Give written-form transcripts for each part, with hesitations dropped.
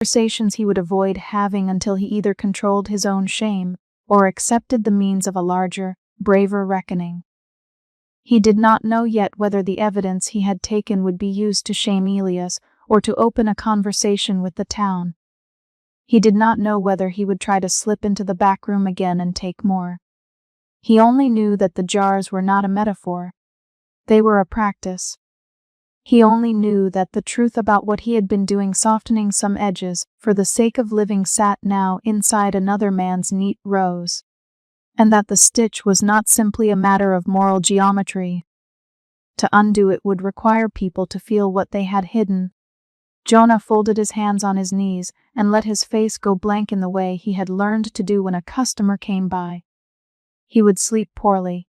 Conversations he would avoid having until he either controlled his own shame or accepted the means of a larger, braver reckoning. He did not know yet whether the evidence he had taken would be used to shame Elias or to open a conversation with the town. He did not know whether he would try to slip into the back room again and take more. He only knew that the jars were not a metaphor. They were a practice. He only knew that the truth about what he had been doing, softening some edges for the sake of living, sat now inside another man's neat rose, and that the stitch was not simply a matter of moral geometry. To undo it would require people to feel what they had hidden. Jonah folded his hands on his knees and let his face go blank in the way he had learned to do when a customer came by. He would sleep poorly.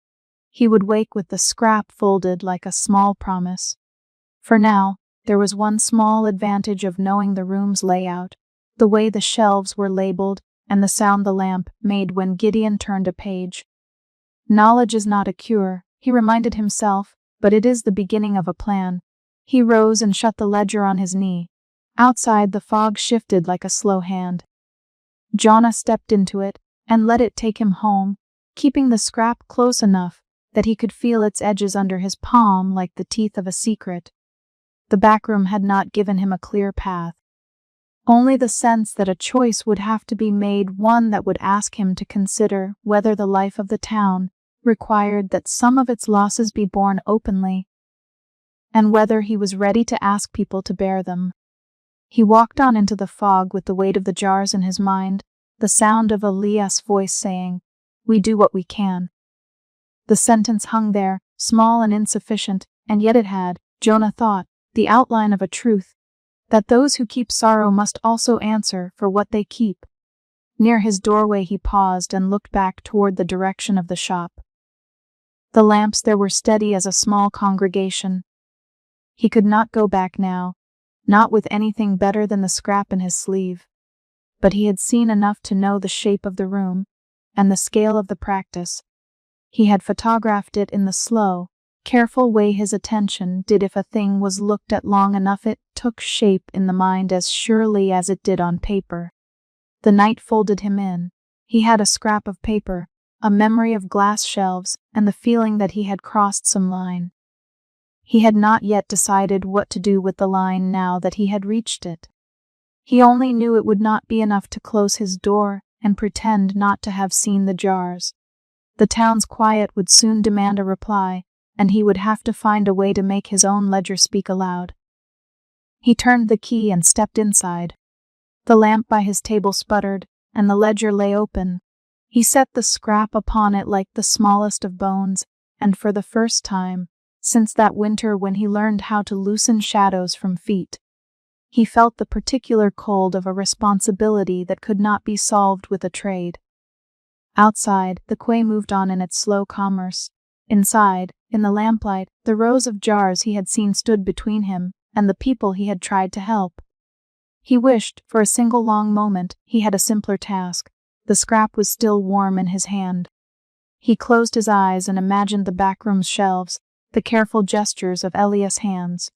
He would wake with the scrap folded like a small promise. For now, there was one small advantage of knowing the room's layout, the way the shelves were labeled, and the sound the lamp made when Gideon turned a page. Knowledge is not a cure, he reminded himself, but it is the beginning of a plan. He rose and shut the ledger on his knee. Outside, the fog shifted like a slow hand. Jonah stepped into it and let it take him home, keeping the scrap close enough that he could feel its edges under his palm like the teeth of a secret. The backroom had not given him a clear path. Only the sense that a choice would have to be made, one that would ask him to consider whether the life of the town required that some of its losses be borne openly, and whether he was ready to ask people to bear them. He walked on into the fog with the weight of the jars in his mind, the sound of Elias' voice saying, "We do what we can." The sentence hung there, small and insufficient, and yet it had, Jonah thought, the outline of a truth, that those who keep sorrow must also answer for what they keep. Near his doorway he paused and looked back toward the direction of the shop. The lamps there were steady as a small congregation. He could not go back now, not with anything better than the scrap in his sleeve. But he had seen enough to know the shape of the room and the scale of the practice. He had photographed it in the slow, careful way his attention did. If a thing was looked at long enough, it took shape in the mind as surely as it did on paper. The night folded him in. He had a scrap of paper, a memory of glass shelves, and the feeling that he had crossed some line. He had not yet decided what to do with the line now that he had reached it. He only knew it would not be enough to close his door and pretend not to have seen the jars. The town's quiet would soon demand a reply, and he would have to find a way to make his own ledger speak aloud. He turned the key and stepped inside. The lamp by his table sputtered, and the ledger lay open. He set the scrap upon it like the smallest of bones, and for the first time, since that winter when he learned how to loosen shadows from feet, he felt the particular cold of a responsibility that could not be solved with a trade. Outside, the quay moved on in its slow commerce. Inside, in the lamplight, the rows of jars he had seen stood between him and the people he had tried to help. He wished, for a single long moment, he had a simpler task. The scrap was still warm in his hand. He closed his eyes and imagined the backroom's shelves, the careful gestures of Elias' hands.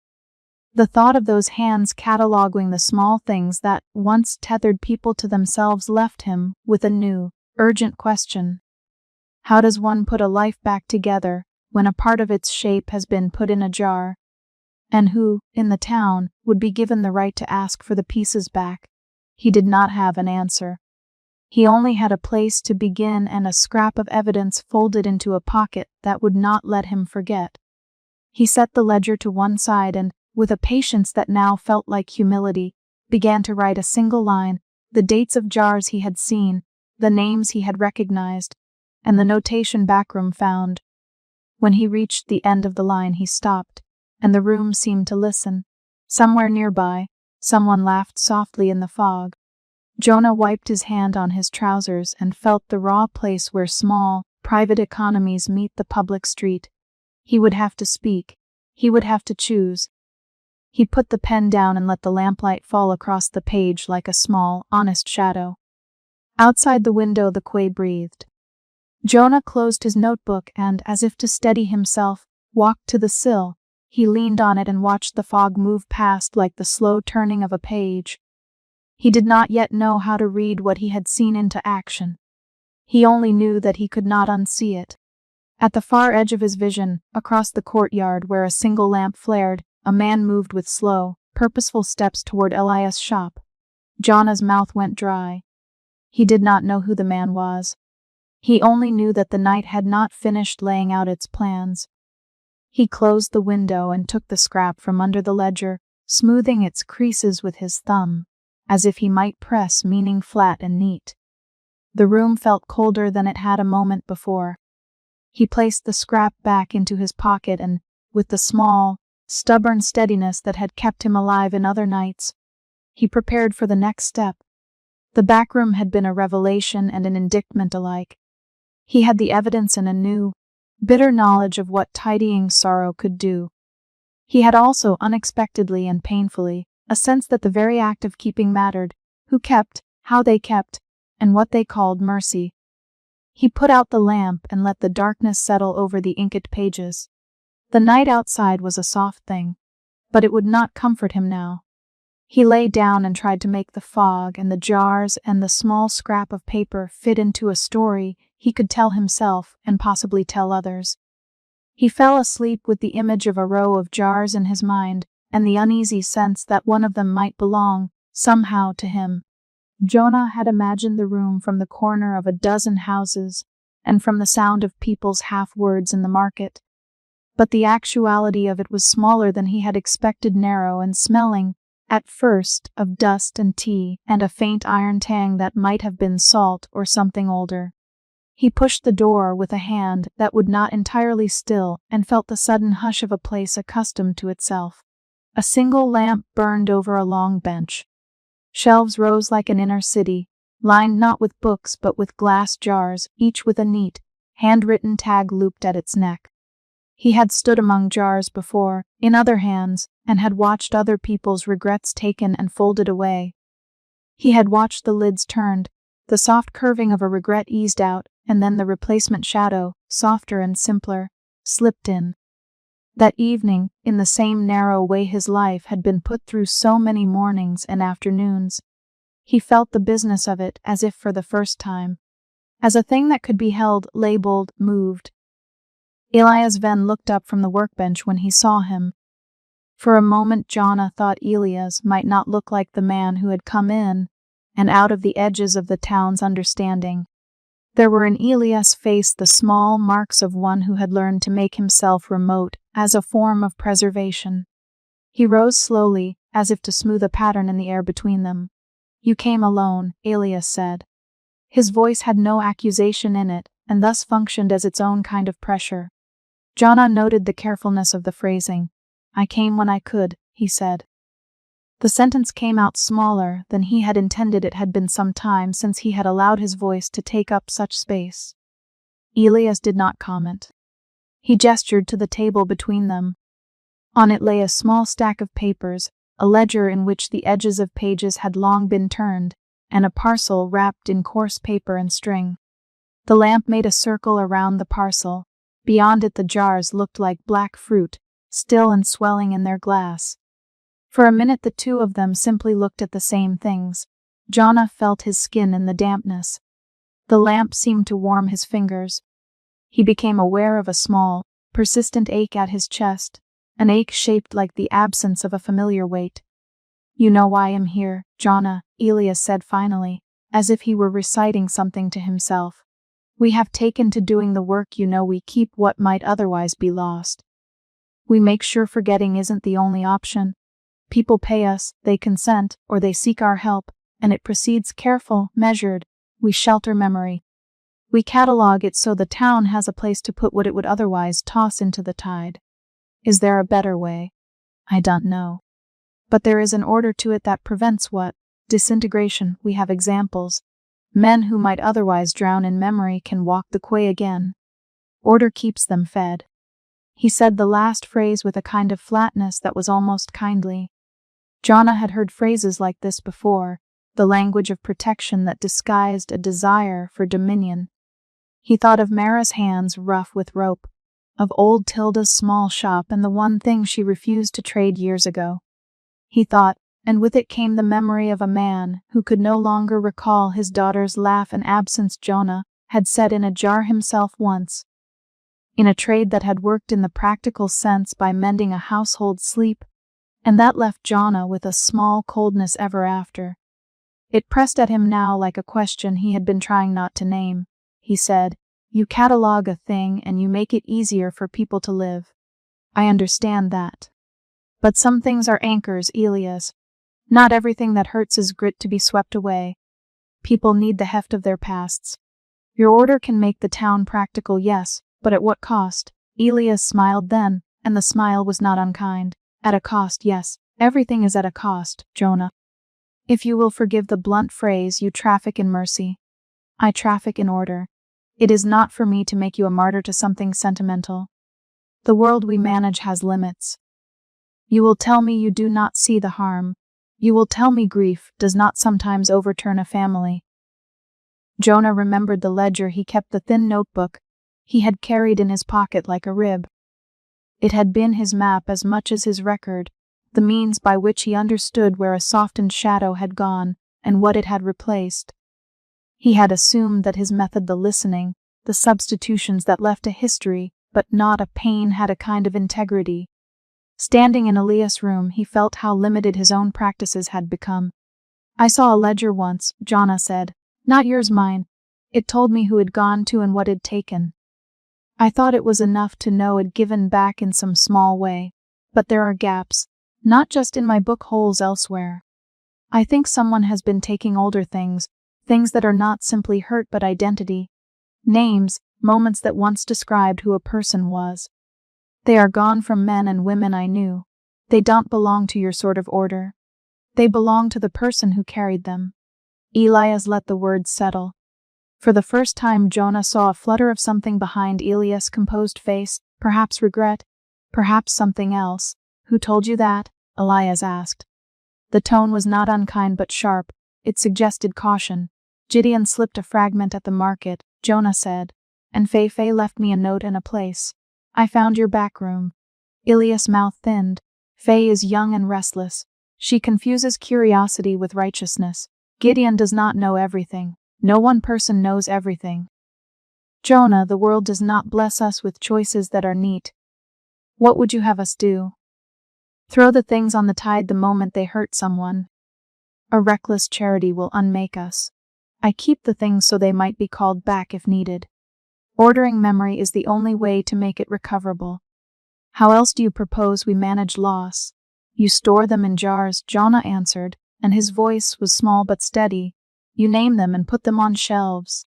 The thought of those hands cataloging the small things that once tethered people to themselves left him with a new, urgent question. How does one put a life back together when a part of its shape has been put in a jar? And who, in the town, would be given the right to ask for the pieces back? He did not have an answer. He only had a place to begin and a scrap of evidence folded into a pocket that would not let him forget. He set the ledger to one side and, with a patience that now felt like humility, began to write a single line, the dates of jars he had seen, the names he had recognized, and the notation backroom found. When he reached the end of the line, he stopped, and the room seemed to listen. Somewhere nearby, someone laughed softly in the fog. Jonah wiped his hand on his trousers and felt the raw place where small, private economies meet the public street. He would have to speak. He would have to choose. He put the pen down and let the lamplight fall across the page like a small, honest shadow. Outside the window, the quay breathed. Jonah closed his notebook and, as if to steady himself, walked to the sill. He leaned on it and watched the fog move past like the slow turning of a page. He did not yet know how to read what he had seen into action. He only knew that he could not unsee it. At the far edge of his vision, across the courtyard where a single lamp flared, a man moved with slow, purposeful steps toward Elias' shop. Jonah's mouth went dry. He did not know who the man was. He only knew that the night had not finished laying out its plans. He closed the window and took the scrap from under the ledger, smoothing its creases with his thumb, as if he might press meaning flat and neat. The room felt colder than it had a moment before. He placed the scrap back into his pocket and, with the small, stubborn steadiness that had kept him alive in other nights, he prepared for the next step. The back room had been a revelation and an indictment alike. He had the evidence and a new, bitter knowledge of what tidying sorrow could do. He had also, unexpectedly and painfully, a sense that the very act of keeping mattered, who kept, how they kept, and what they called mercy. He put out the lamp and let the darkness settle over the inked pages. The night outside was a soft thing, but it would not comfort him now. He lay down and tried to make the fog and the jars and the small scrap of paper fit into a story he could tell himself and possibly tell others. He fell asleep with the image of a row of jars in his mind and the uneasy sense that one of them might belong, somehow, to him. Jonah had imagined the room from the corner of a dozen houses and from the sound of people's half-words in the market. But the actuality of it was smaller than he had expected, narrow and smelling, at first, of dust and tea and a faint iron tang that might have been salt or something older. He pushed the door with a hand that would not entirely still and felt the sudden hush of a place accustomed to itself. A single lamp burned over a long bench. Shelves rose like an inner city, lined not with books but with glass jars, each with a neat, handwritten tag looped at its neck. He had stood among jars before, in other hands, and had watched other people's regrets taken and folded away. He had watched the lids turned, the soft curving of a regret eased out, and then the replacement shadow, softer and simpler, slipped in. That evening, in the same narrow way his life had been put through so many mornings and afternoons, he felt the business of it as if for the first time, as a thing that could be held, labeled, moved. Elias Venn looked up from the workbench when he saw him. For a moment Jonah thought Elias might not look like the man who had come in and out of the edges of the town's understanding. There were in Elias' face the small marks of one who had learned to make himself remote as a form of preservation. He rose slowly, as if to smooth a pattern in the air between them. "You came alone," Elias said. His voice had no accusation in it, and thus functioned as its own kind of pressure. Jonah noted the carefulness of the phrasing. "I came when I could," he said. The sentence came out smaller than he had intended. It had been some time since he had allowed his voice to take up such space. Elias did not comment. He gestured to the table between them. On it lay a small stack of papers, a ledger in which the edges of pages had long been turned, and a parcel wrapped in coarse paper and string. The lamp made a circle around the parcel. Beyond it the jars looked like black fruit, still and swelling in their glass. For a minute the two of them simply looked at the same things. Jonah felt his skin in the dampness. The lamp seemed to warm his fingers. He became aware of a small, persistent ache at his chest, an ache shaped like the absence of a familiar weight. "You know why I'm here, Jonah," Elias said finally, as if he were reciting something to himself. "We have taken to doing the work. We keep what might otherwise be lost. We make sure forgetting isn't the only option. People pay us, they consent, or they seek our help, and it proceeds careful, measured. We shelter memory. We catalog it so the town has a place to put what it would otherwise toss into the tide. Is there a better way? I don't know. But there is an order to it that prevents what? Disintegration. We have examples. Men who might otherwise drown in memory can walk the quay again. Order keeps them fed." He said the last phrase with a kind of flatness that was almost kindly. Jonah had heard phrases like this before, the language of protection that disguised a desire for dominion. He thought of Mara's hands rough with rope, of old Tilda's small shop and the one thing she refused to trade years ago. He thought, and with it came the memory of a man who could no longer recall his daughter's laugh and absence. Jonah had set in a jar himself once, in a trade that had worked in the practical sense by mending a household sleep, and that left Jonah with a small coldness ever after. It pressed at him now like a question he had been trying not to name. He said, "You catalog a thing and you make it easier for people to live. I understand that. But some things are anchors, Elias. Not everything that hurts is grit to be swept away. People need the heft of their pasts. Your order can make the town practical, yes, but at what cost?" Elias smiled then, and the smile was not unkind. "At a cost, yes. Everything is at a cost, Jonah. If you will forgive the blunt phrase, you traffic in mercy. I traffic in order. It is not for me to make you a martyr to something sentimental. The world we manage has limits. You will tell me you do not see the harm. You will tell me grief does not sometimes overturn a family." Jonah remembered the ledger he kept, the thin notebook he had carried in his pocket like a rib. It had been his map as much as his record, the means by which he understood where a softened shadow had gone and what it had replaced. He had assumed that his method, the listening, the substitutions that left a history but not a pain, had a kind of integrity. Standing in Elias' room, he felt how limited his own practices had become. "I saw a ledger once," Jonah said. "Not yours, mine. It told me who had gone to and what had taken. I thought it was enough to know it given back in some small way. But there are gaps, not just in my book, holes elsewhere. I think someone has been taking older things, things that are not simply hurt but identity. Names, moments that once described who a person was. They are gone from men and women I knew. They don't belong to your sort of order. They belong to the person who carried them." Elias let the words settle. For the first time Jonah saw a flutter of something behind Elias' composed face, perhaps regret, perhaps something else. "Who told you that?" Elias asked. The tone was not unkind but sharp. It suggested caution. "Gideon slipped a fragment at the market," Jonah said, "and Fei left me a note and a place. I found your back room." Elias' mouth thinned. "Fei is young and restless. She confuses curiosity with righteousness. Gideon does not know everything. No one person knows everything. Jonah, the world does not bless us with choices that are neat. What would you have us do? Throw the things on the tide the moment they hurt someone? A reckless charity will unmake us. I keep the things so they might be called back if needed. Ordering memory is the only way to make it recoverable. How else do you propose we manage loss?" "You store them in jars," Jonah answered, and his voice was small but steady. "You name them and put them on shelves.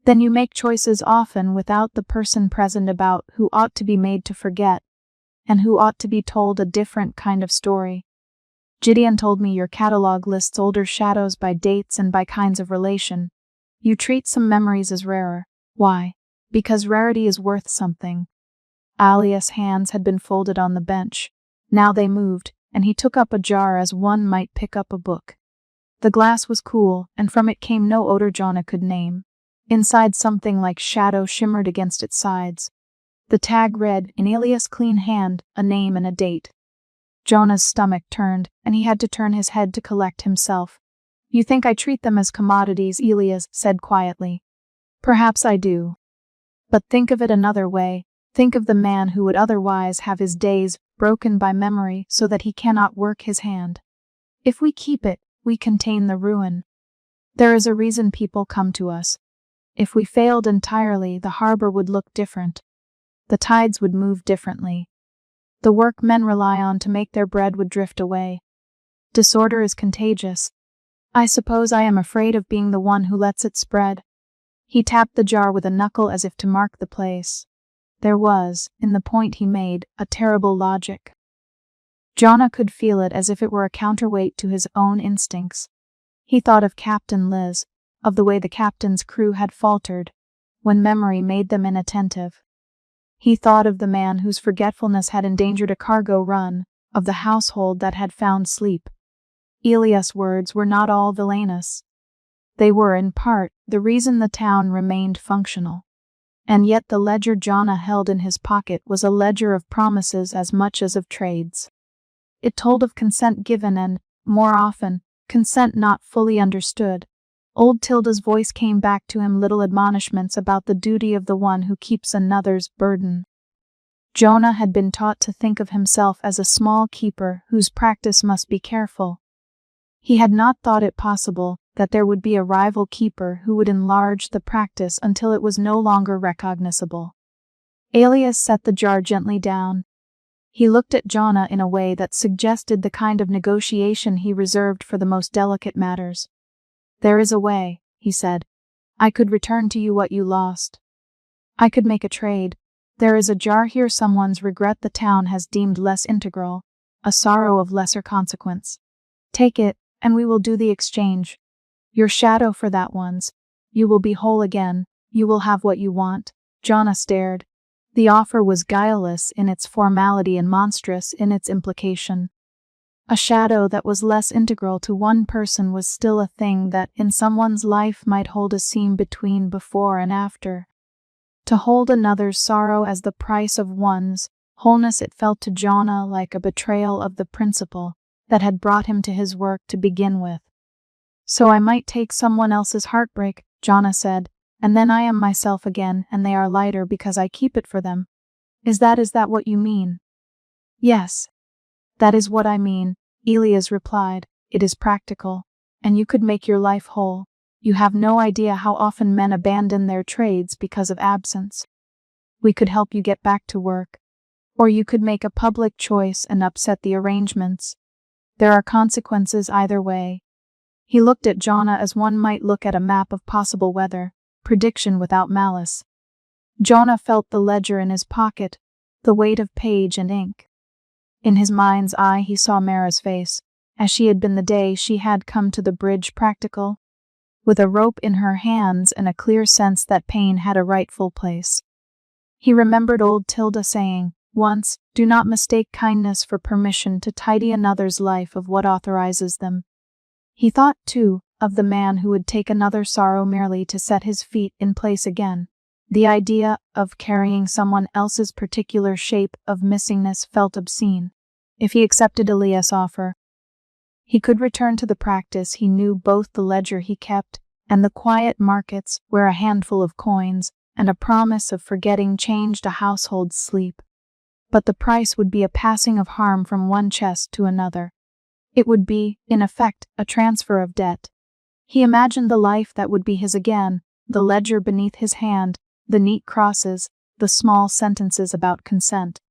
Then you make choices, often without the person present, about who ought to be made to forget, and who ought to be told a different kind of story. Gideon told me your catalog lists older shadows by dates and by kinds of relation. You treat some memories as rarer. Why? Because rarity is worth something." Elias' hands had been folded on the bench. Now they moved, and he took up a jar as one might pick up a book. The glass was cool, and from it came no odor Jonah could name. Inside, something like shadow shimmered against its sides. The tag read, in Elias' clean hand, a name and a date. Jonah's stomach turned, and he had to turn his head to collect himself. "You think I treat them as commodities," Elias said quietly. "Perhaps I do. But think of it another way. Think of the man who would otherwise have his days broken by memory so that he cannot work his hand. If we keep it, we contain the ruin. There is a reason people come to us. If we failed entirely, the harbor would look different. The tides would move differently. The work men rely on to make their bread would drift away. Disorder is contagious. I suppose I am afraid of being the one who lets it spread." He tapped the jar with a knuckle as if to mark the place. There was, in the point he made, a terrible logic. Jonah could feel it as if it were a counterweight to his own instincts. He thought of Captain Liz, of the way the captain's crew had faltered, when memory made them inattentive. He thought of the man whose forgetfulness had endangered a cargo run, of the household that had found sleep. Elias' words were not all villainous. They were, in part, the reason the town remained functional. And yet the ledger Jonah held in his pocket was a ledger of promises as much as of trades. It told of consent given and, more often, consent not fully understood. Old Tilda's voice came back to him, little admonishments about the duty of the one who keeps another's burden. Jonah had been taught to think of himself as a small keeper whose practice must be careful. He had not thought it possible that there would be a rival keeper who would enlarge the practice until it was no longer recognizable. Elias set the jar gently down. He looked at Jonah in a way that suggested the kind of negotiation he reserved for the most delicate matters. "There is a way," he said. "I could return to you what you lost. I could make a trade. There is a jar here someone's regret the town has deemed less integral, a sorrow of lesser consequence. Take it, and we will do the exchange. Your shadow for that one's. You will be whole again. You will have what you want." Jonah stared. The offer was guileless in its formality and monstrous in its implication. A shadow that was less integral to one person was still a thing that in someone's life might hold a seam between before and after. To hold another's sorrow as the price of one's wholeness, it felt to Jonah like a betrayal of the principle that had brought him to his work to begin with. "So I might take someone else's heartbreak," Jonah said, "and then I am myself again, and they are lighter because I keep it for them. Is that what you mean?" "Yes, that is what I mean," Elias replied. "It is practical, and you could make your life whole. You have no idea how often men abandon their trades because of absence. We could help you get back to work. Or you could make a public choice and upset the arrangements. There are consequences either way." He looked at Jonah as one might look at a map of possible weather, prediction without malice. Jonah felt the ledger in his pocket, the weight of page and ink. In his mind's eye he saw Mara's face, as she had been the day she had come to the bridge practical, with a rope in her hands and a clear sense that pain had a rightful place. He remembered old Tilda saying, once, "Do not mistake kindness for permission to tidy another's life of what authorizes them." He thought, too, of the man who would take another sorrow merely to set his feet in place again. The idea of carrying someone else's particular shape of missingness felt obscene. If he accepted Elias' offer, he could return to the practice he knew, both the ledger he kept and the quiet markets where a handful of coins and a promise of forgetting changed a household's sleep. But the price would be a passing of harm from one chest to another. It would be, in effect, a transfer of debt. He imagined the life that would be his again, the ledger beneath his hand, the neat crosses, the small sentences about consent.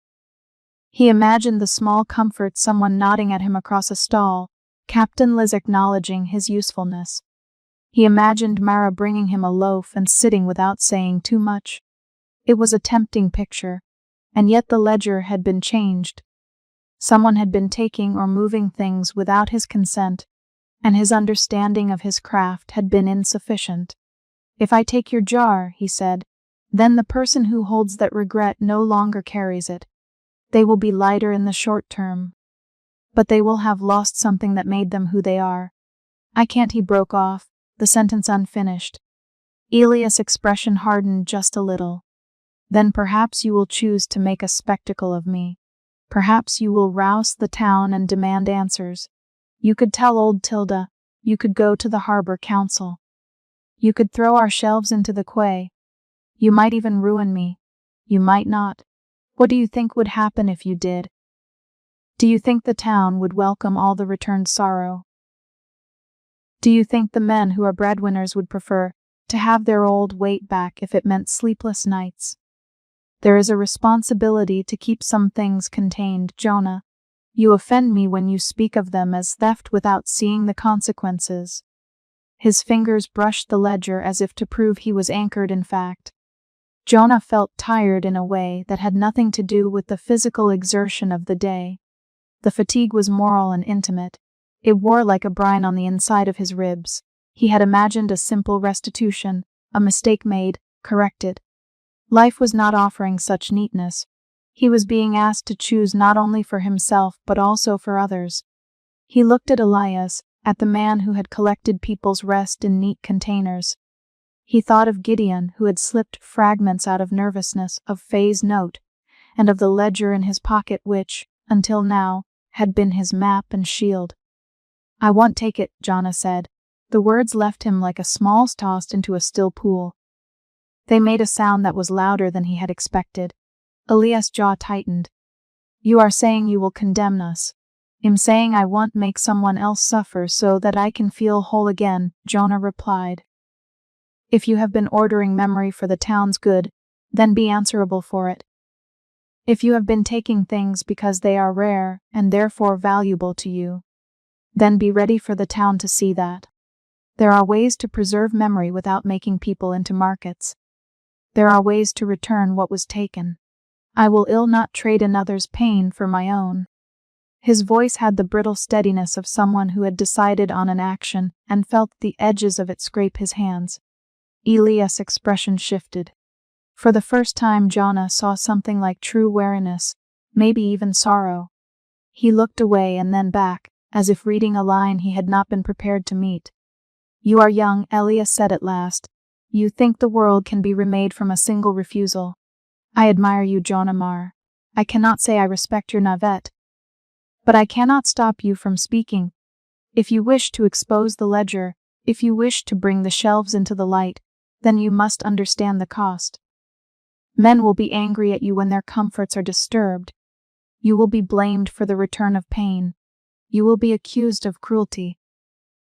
He imagined the small comfort, someone nodding at him across a stall, Captain Liz acknowledging his usefulness. He imagined Mara bringing him a loaf and sitting without saying too much. It was a tempting picture, and yet the ledger had been changed. Someone had been taking or moving things without his consent, and his understanding of his craft had been insufficient. "If I take your jar," he said, "then the person who holds that regret no longer carries it. They will be lighter in the short term, but they will have lost something that made them who they are. I can't," he broke off, the sentence unfinished. Elias' expression hardened just a little. "Then perhaps you will choose to make a spectacle of me. Perhaps you will rouse the town and demand answers. You could tell old Tilda. You could go to the harbor council. You could throw our shelves into the quay. You might even ruin me. You might not. What do you think would happen if you did? Do you think the town would welcome all the returned sorrow? Do you think the men who are breadwinners would prefer to have their old weight back if it meant sleepless nights? There is a responsibility to keep some things contained, Jonah. You offend me when you speak of them as theft without seeing the consequences." His fingers brushed the ledger as if to prove he was anchored in fact. Jonah felt tired in a way that had nothing to do with the physical exertion of the day. The fatigue was moral and intimate. It wore like a brine on the inside of his ribs. He had imagined a simple restitution, a mistake made, corrected. Life was not offering such neatness. He was being asked to choose not only for himself but also for others. He looked at Elias, at the man who had collected people's rest in neat containers. He thought of Gideon, who had slipped fragments out of nervousness, of Faye's note, and of the ledger in his pocket which, until now, had been his map and shield. "I won't take it," Jonna said. The words left him like a small tossed into a still pool. They made a sound that was louder than he had expected. Elias' jaw tightened. "You are saying you will condemn us." "I'm saying I won't make someone else suffer so that I can feel whole again," Jonah replied. "If you have been ordering memory for the town's good, then be answerable for it. If you have been taking things because they are rare and therefore valuable to you, then be ready for the town to see that. There are ways to preserve memory without making people into markets. There are ways to return what was taken. I will not trade another's pain for my own." His voice had the brittle steadiness of someone who had decided on an action and felt the edges of it scrape his hands. Elias' expression shifted. For the first time, Jonah saw something like true weariness, maybe even sorrow. He looked away and then back, as if reading a line he had not been prepared to meet. "You are young," Elias said at last. "You think the world can be remade from a single refusal. I admire you, Jonah Mar. I cannot say I respect your navet. But I cannot stop you from speaking. If you wish to expose the ledger, if you wish to bring the shelves into the light, then you must understand the cost. Men will be angry at you when their comforts are disturbed. You will be blamed for the return of pain. You will be accused of cruelty.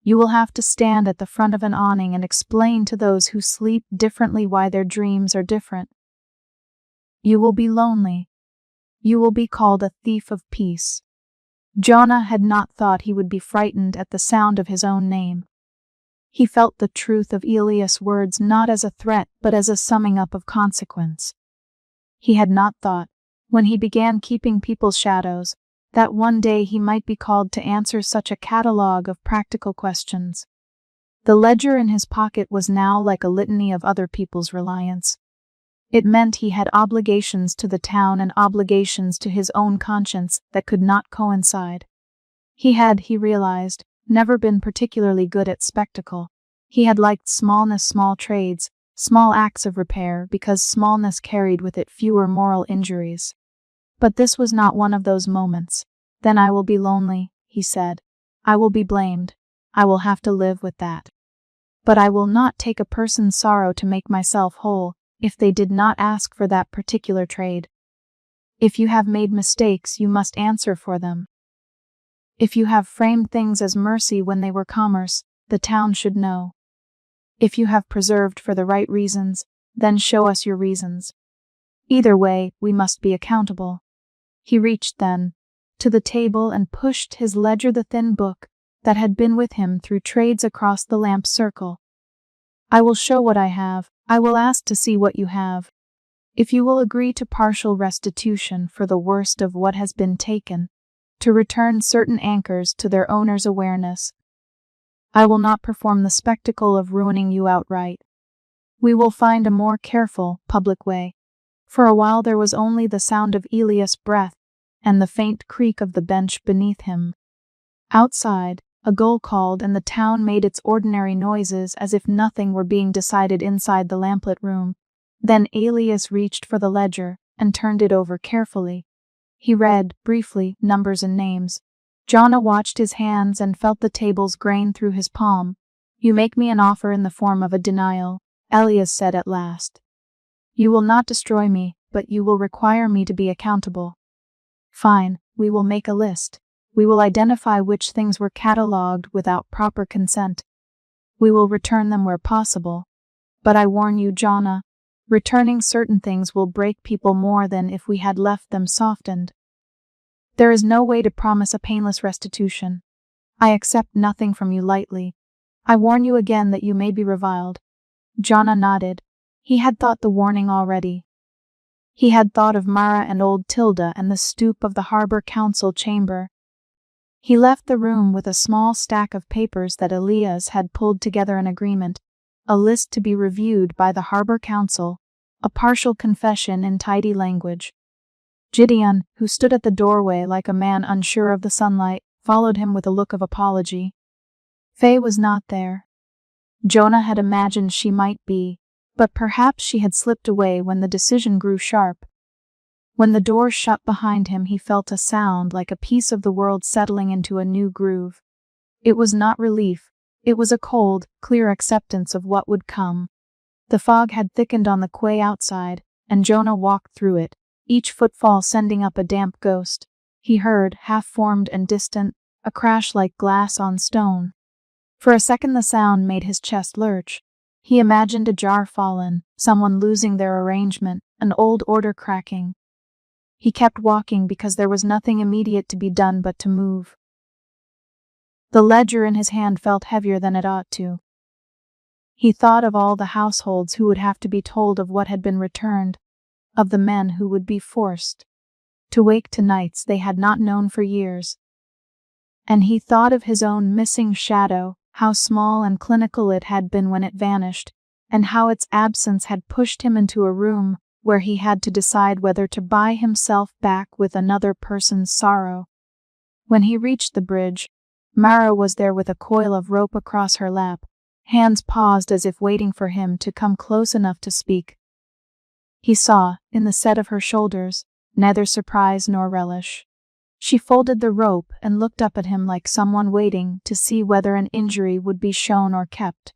You will have to stand at the front of an awning and explain to those who sleep differently why their dreams are different. You will be lonely. You will be called a thief of peace." Jonah had not thought he would be frightened at the sound of his own name. He felt the truth of Elias' words not as a threat but as a summing up of consequence. He had not thought, when he began keeping people's shadows, that one day he might be called to answer such a catalogue of practical questions. The ledger in his pocket was now like a litany of other people's reliance. It meant he had obligations to the town and obligations to his own conscience that could not coincide. He had, he realized, never been particularly good at spectacle. He had liked smallness, small trades, small acts of repair, because smallness carried with it fewer moral injuries. But this was not one of those moments. "Then I will be lonely," he said. "I will be blamed. I will have to live with that. But I will not take a person's sorrow to make myself whole, if they did not ask for that particular trade. If you have made mistakes, you must answer for them. If you have framed things as mercy when they were commerce, the town should know. If you have preserved for the right reasons, then show us your reasons. Either way, we must be accountable." He reached then to the table and pushed his ledger, the thin book that had been with him through trades across the lamp circle. "I will show what I have. I will ask to see what you have. If you will agree to partial restitution for the worst of what has been taken, to return certain anchors to their owner's awareness, I will not perform the spectacle of ruining you outright. We will find a more careful, public way." For a while there was only the sound of Elias' breath and the faint creak of the bench beneath him. Outside, a gull called and the town made its ordinary noises as if nothing were being decided inside the lamplit room. Then Elias reached for the ledger and turned it over carefully. He read, briefly, numbers and names. Jonah watched his hands and felt the tables grain through his palm. "You make me an offer in the form of a denial," Elias said at last. "You will not destroy me, but you will require me to be accountable. Fine, we will make a list. We will identify which things were catalogued without proper consent. We will return them where possible. But I warn you, Jonah, returning certain things will break people more than if we had left them softened. There is no way to promise a painless restitution. I accept nothing from you lightly. I warn you again that you may be reviled." Jonah nodded. He had thought the warning already. He had thought of Mara and old Tilda and the stoop of the harbor council chamber. He left the room with a small stack of papers that Elias had pulled together an agreement, a list to be reviewed by the harbor council, a partial confession in tidy language. Gideon, who stood at the doorway like a man unsure of the sunlight, followed him with a look of apology. Faye was not there. Jonah had imagined she might be, but perhaps she had slipped away when the decision grew sharp. When the door shut behind him, he felt a sound like a piece of the world settling into a new groove. It was not relief, it was a cold, clear acceptance of what would come. The fog had thickened on the quay outside, and Jonah walked through it, each footfall sending up a damp ghost. He heard, half-formed and distant, a crash like glass on stone. For a second the sound made his chest lurch. He imagined a jar fallen, someone losing their arrangement, an old order cracking. He kept walking because there was nothing immediate to be done but to move. The ledger in his hand felt heavier than it ought to. He thought of all the households who would have to be told of what had been returned, of the men who would be forced to wake to nights they had not known for years. And he thought of his own missing shadow, how small and clinical it had been when it vanished, and how its absence had pushed him into a room where he had to decide whether to buy himself back with another person's sorrow. When he reached the bridge, Mara was there with a coil of rope across her lap, hands paused as if waiting for him to come close enough to speak. He saw, in the set of her shoulders, neither surprise nor relish. She folded the rope and looked up at him like someone waiting to see whether an injury would be shown or kept.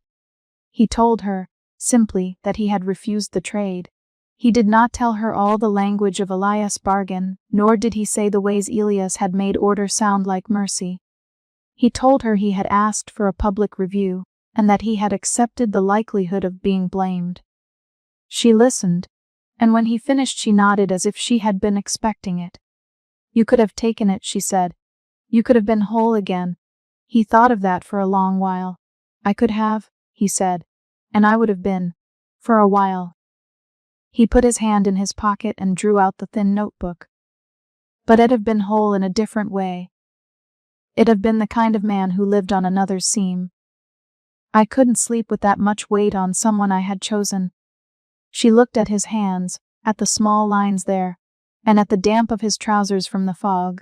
He told her, simply, that he had refused the trade. He did not tell her all the language of Elias' bargain, nor did he say the ways Elias had made order sound like mercy. He told her he had asked for a public review, and that he had accepted the likelihood of being blamed. She listened, and when he finished she nodded as if she had been expecting it. "You could have taken it," she said. "You could have been whole again." He thought of that for a long while. "I could have," he said, "and I would have been, for a while." He put his hand in his pocket and drew out the thin notebook. "But I'd have been whole in a different way. I'd have been the kind of man who lived on another's seam. I couldn't sleep with that much weight on someone I had chosen." She looked at his hands, at the small lines there, and at the damp of his trousers from the fog.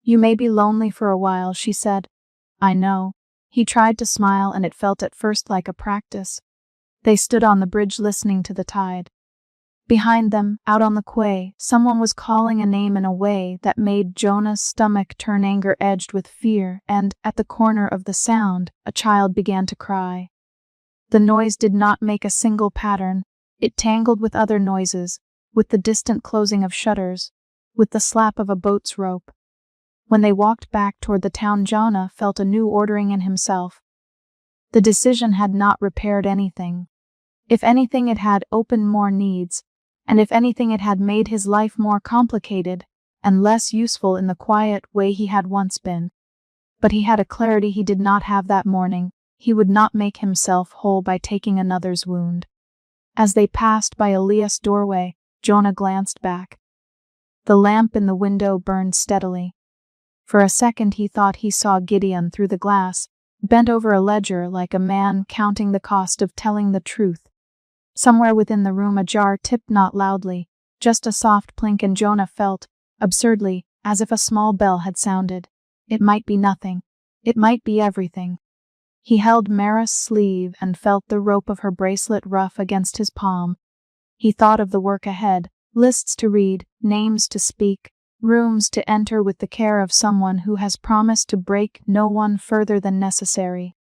"You may be lonely for a while," she said. "I know." He tried to smile, and it felt at first like a practice. They stood on the bridge listening to the tide. Behind them, out on the quay, someone was calling a name in a way that made Jonah's stomach turn anger-edged with fear, and, at the corner of the sound, a child began to cry. The noise did not make a single pattern. It tangled with other noises, with the distant closing of shutters, with the slap of a boat's rope. When they walked back toward the town, Jonah felt a new ordering in himself. The decision had not repaired anything. If anything, it had opened more needs, and if anything, it had made his life more complicated and less useful in the quiet way he had once been. But he had a clarity he did not have that morning. He would not make himself whole by taking another's wound. As they passed by Elias' doorway, Jonah glanced back. The lamp in the window burned steadily. For a second he thought he saw Gideon through the glass, bent over a ledger like a man counting the cost of telling the truth. Somewhere within the room a jar tipped, not loudly, just a soft plink, and Jonah felt, absurdly, as if a small bell had sounded. It might be nothing. It might be everything. He held Mara's sleeve and felt the rope of her bracelet rough against his palm. He thought of the work ahead, lists to read, names to speak, rooms to enter with the care of someone who has promised to break no one further than necessary.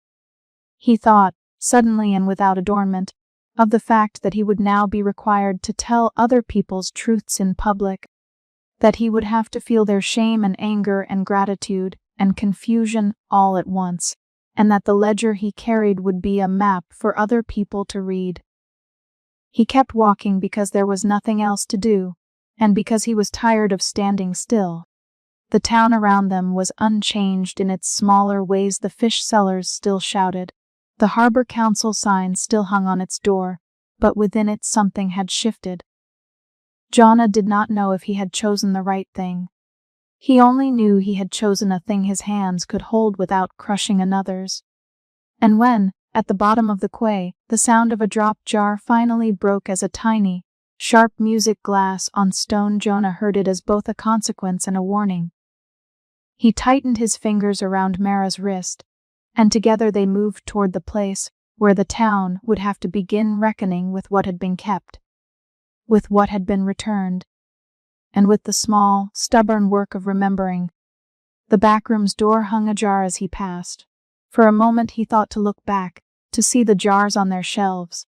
He thought, suddenly and without adornment, of the fact that he would now be required to tell other people's truths in public, that he would have to feel their shame and anger and gratitude and confusion all at once, and that the ledger he carried would be a map for other people to read. He kept walking because there was nothing else to do, and because he was tired of standing still. The town around them was unchanged in its smaller ways. The fish sellers still shouted. The Harbor Council sign still hung on its door, but within it something had shifted. Jonah did not know if he had chosen the right thing. He only knew he had chosen a thing his hands could hold without crushing another's. And when, at the bottom of the quay, the sound of a dropped jar finally broke as a tiny, sharp music glass on stone, Jonah heard it as both a consequence and a warning. He tightened his fingers around Mara's wrist, and together they moved toward the place where the town would have to begin reckoning with what had been kept, with what had been returned. and with the small, stubborn work of remembering. The backroom's door hung ajar as he passed. For a moment he thought to look back, to see the jars on their shelves,